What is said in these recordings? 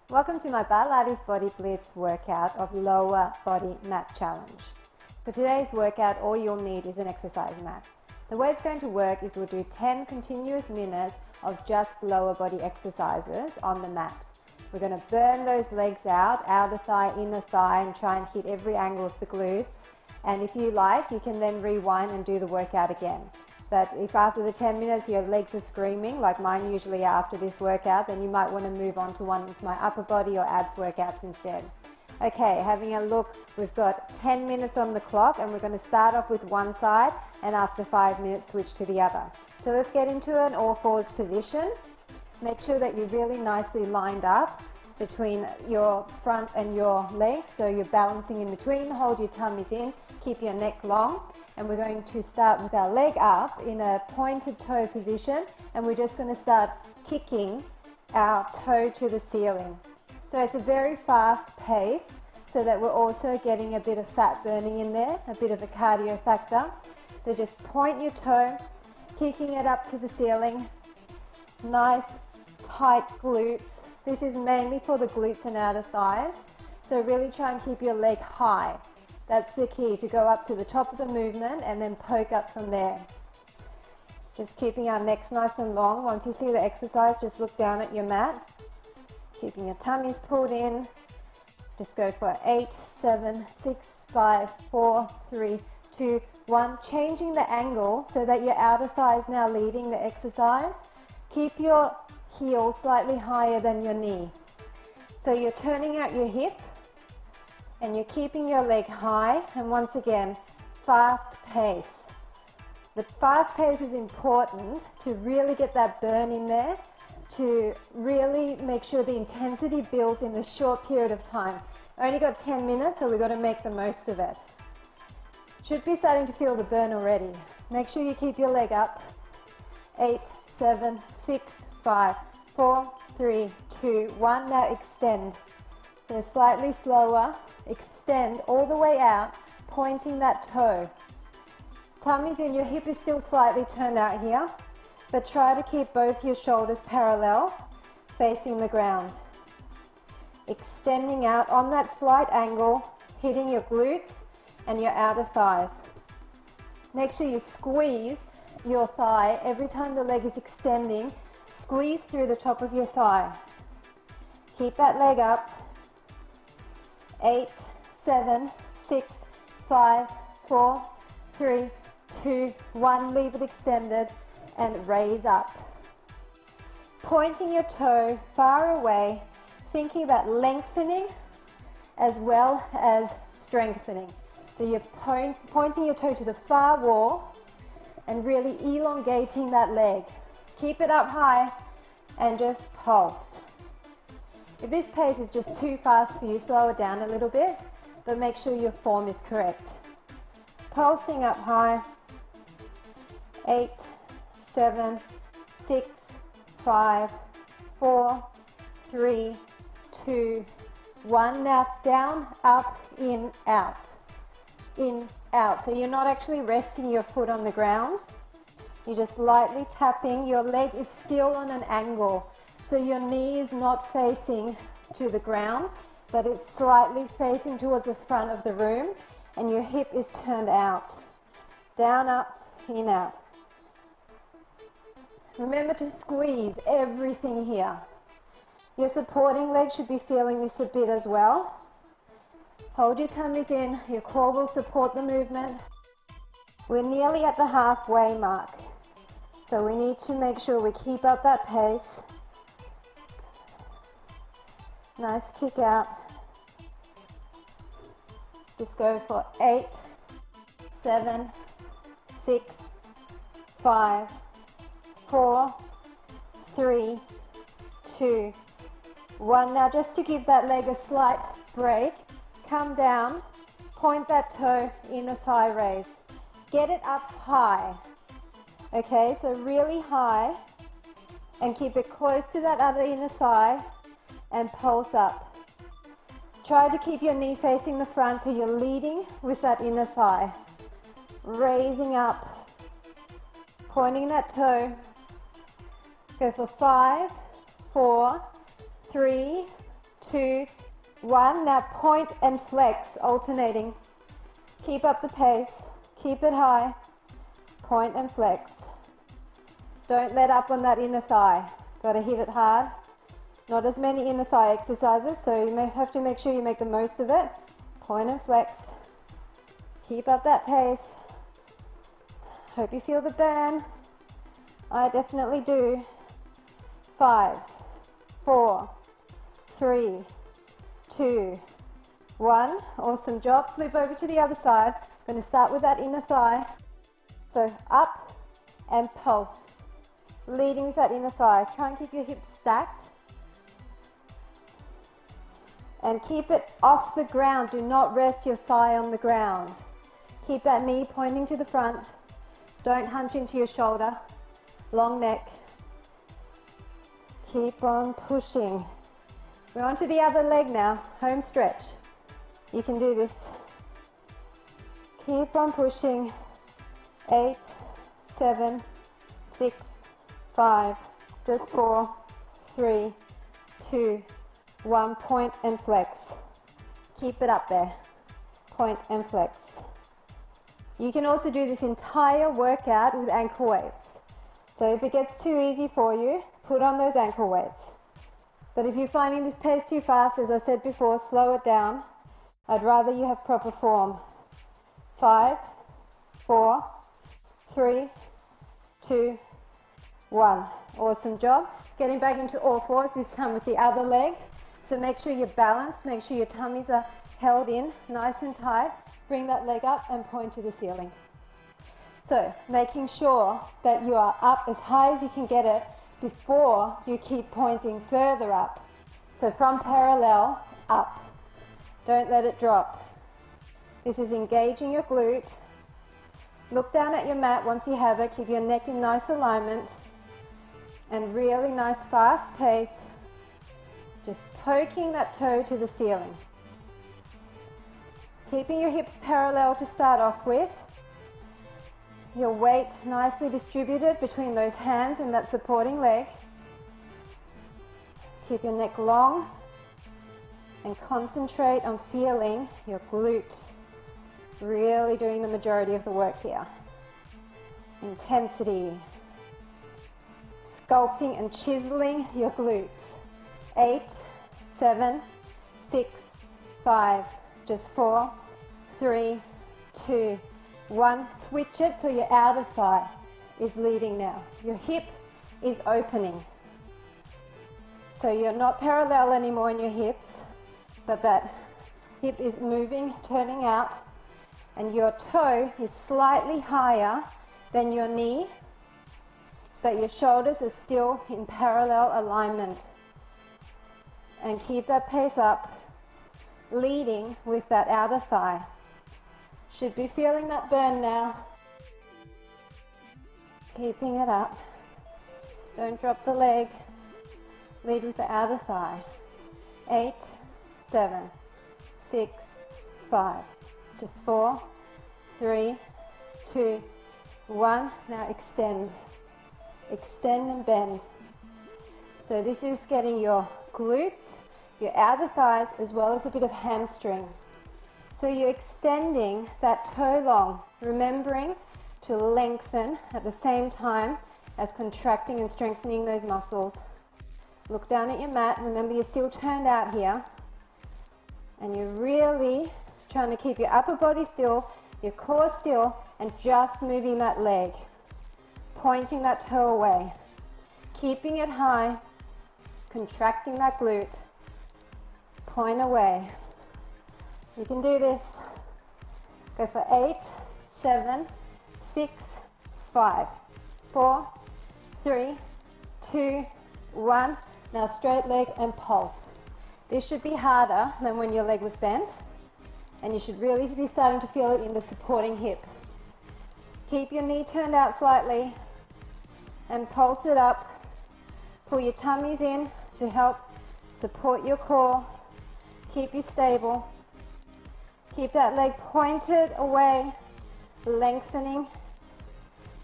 Welcome to my BARLATES Body Blitz workout of lower body mat challenge. For today's workout, all you'll need is an exercise mat. The way it's going to work is we'll do 10 continuous minutes of just lower body exercises on the mat. We're going to burn those legs out, outer thigh, inner thigh, and try and hit every angle of the glutes. And if you like, you can then rewind and do the workout again. But if after the 10 minutes your legs are screaming, like mine usually are after this workout, then you might want to move on to one of my upper body or abs workouts instead. Okay, having a look, we've got 10 minutes on the clock and we're going to start off with one side and after 5 minutes switch to the other. So let's get into an all fours position. Make sure that you're really nicely lined up between your front and your legs, so you're balancing in between. Hold your tummies in, keep your neck long, and we're going to start with our leg up in a pointed toe position, and we're just going to start kicking our toe to the ceiling. So it's a very fast pace so that we're also getting a bit of fat burning in there, a bit of a cardio factor. So just point your toe, kicking it up to the ceiling. Nice tight glutes. This is mainly for the glutes and outer thighs, so really try and keep your leg high. That's the key, to go up to the top of the movement and then poke up from there. Just keeping our necks nice and long. Once you see the exercise, just look down at your mat. Keeping your tummies pulled in. Just go for 8, 7, 6, 5, 4, 3, 2, 1. Changing the angle so that your outer thigh is now leading the exercise. Keep your heel slightly higher than your knee. So you're turning out your hip and you're keeping your leg high, and once again, fast pace. The fast pace is important to really get that burn in there, to really make sure the intensity builds in this short period of time. Only got 10 minutes, so we've got to make the most of it. Should be starting to feel the burn already. Make sure you keep your leg up. 8, 7, 6, 5, 4, 3, 2, 1. Now extend. So slightly slower. Extend all the way out, pointing that toe. Tummy's in, your hip is still slightly turned out here, but try to keep both your shoulders parallel, facing the ground. Extending out on that slight angle, hitting your glutes and your outer thighs. Make sure you squeeze your thigh every time the leg is extending. Squeeze through the top of your thigh. Keep that leg up. 8, 7, 6, 5, 4, 3, 2, 1. Leave it extended and raise up. Pointing your toe far away, thinking about lengthening as well as strengthening. So you're pointing your toe to the far wall and really elongating that leg. Keep it up high and just pulse. If this pace is just too fast for you, slow it down a little bit, but make sure your form is correct. Pulsing up high. 8, 7, 6, 5, 4, 3, 2, 1. Now down, up, in, out. In, out. So you're not actually resting your foot on the ground. You're just lightly tapping. Your leg is still on an angle. So your knee is not facing to the ground, but it's slightly facing towards the front of the room, and your hip is turned out. Down, up, in, out. Remember to squeeze everything here. Your supporting leg should be feeling this a bit as well. Hold your tummies in, your core will support the movement. We're nearly at the halfway mark, so we need to make sure we keep up that pace. Nice kick out. Just go for 8, 7, 6, 5, 4, 3, 2, 1. Now just to give that leg a slight break, come down, point that toe, inner thigh raise. Get it up high. Okay, so really high, and keep it close to that other inner thigh. And pulse up. Try to keep your knee facing the front so you're leading with that inner thigh. Raising up, pointing that toe. Go for 5, 4, 3, 2, 1. Now point and flex, alternating. Keep up the pace. Keep it high. Point and flex. Don't let up on that inner thigh. Got to hit it hard. Not as many inner thigh exercises, so you may have to make sure you make the most of it. Point and flex. Keep up that pace. Hope you feel the burn. I definitely do. 5, 4, 3, 2, 1. Awesome job. Flip over to the other side. Going to start with that inner thigh. So up and pulse. Leading with that inner thigh. Try and keep your hips stacked. And keep it off the ground. Do not rest your thigh on the ground. Keep that knee pointing to the front. Don't hunch into your shoulder. Long neck. Keep on pushing. We're on to the other leg now. Home stretch. You can do this. Keep on pushing. 8, 7, 6, 5, just 4, 3, 2, 1. Point and flex. Keep it up there. Point and flex. You can also do this entire workout with ankle weights. So if it gets too easy for you, put on those ankle weights. But if you're finding this pace too fast, as I said before, slow it down. I'd rather you have proper form. 5, 4, 3, 2, 1. Awesome job. Getting back into all fours, this time with the other leg. So make sure you're balanced, make sure your tummies are held in, nice and tight. Bring that leg up and point to the ceiling. So making sure that you are up as high as you can get it before you keep pointing further up. So from parallel, up. Don't let it drop. This is engaging your glute. Look down at your mat once you have it. Keep your neck in nice alignment. And really nice fast pace. Just poking that toe to the ceiling. Keeping your hips parallel to start off with. Your weight nicely distributed between those hands and that supporting leg. Keep your neck long and concentrate on feeling your glute. Really doing the majority of the work here. Intensity. Sculpting and chiseling your glutes. 8, 7, 6, 5, just 4, 3, 2, 1. Switch it so your outer thigh is leading now. Your hip is opening. So you're not parallel anymore in your hips, but that hip is moving, turning out, and your toe is slightly higher than your knee, but your shoulders are still in parallel alignment. And keep that pace up, leading with that outer thigh. Should be feeling that burn now. Keeping it up. Don't drop the leg. Lead with the outer thigh. 8, 7, 6, 5. Just 4, 3, 2, 1. Now extend. Extend and bend. So this is getting your glutes, your outer thighs, as well as a bit of hamstring. So you're extending that toe long, remembering to lengthen at the same time as contracting and strengthening those muscles. Look down at your mat. Remember, you're still turned out here. And you're really trying to keep your upper body still, your core still, and just moving that leg. Pointing that toe away. Keeping it high. Contracting that glute. Point away. You can do this. Go for 8, 7, 6, 5, 4, 3, 2, 1. Now straight leg and pulse. This should be harder than when your leg was bent, and you should really be starting to feel it in the supporting hip. Keep your knee turned out slightly and pulse it up. Pull your tummies in to help support your core. Keep you stable. Keep that leg pointed away, lengthening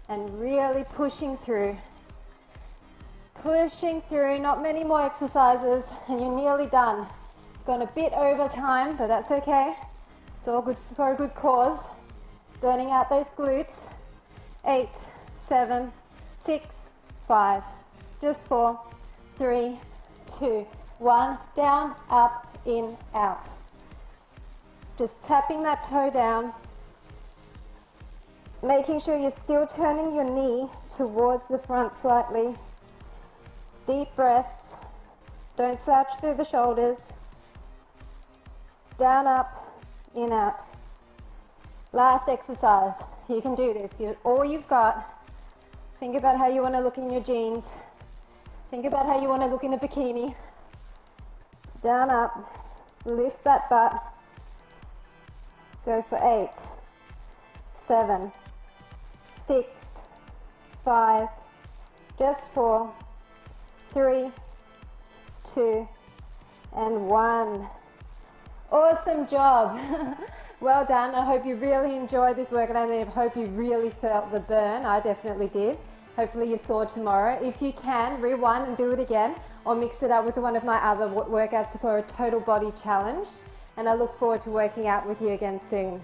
and really pushing through. Pushing through, not many more exercises and you're nearly done. Gone a bit over time, but that's okay. It's all good for a good cause. Burning out those glutes. 8, 7, 6, 5, just 4, 3, 2, 1. Down, up, in, out. Just tapping that toe down. Making sure you're still turning your knee towards the front slightly. Deep breaths. Don't slouch through the shoulders. Down, up, in, out. Last exercise. You can do this. Give it all you've got. Think about how you want to look in your jeans. Think about how you want to look in a bikini. Down, up. Lift that butt. Go for 8, 7, 6, 5, just 4, 3, 2, and 1. Awesome job. Well done. I hope you really enjoyed this workout and I hope you really felt the burn. I definitely did. Hopefully you're sore tomorrow. If you can, rewind and do it again or mix it up with one of my other workouts for a total body challenge. And I look forward to working out with you again soon.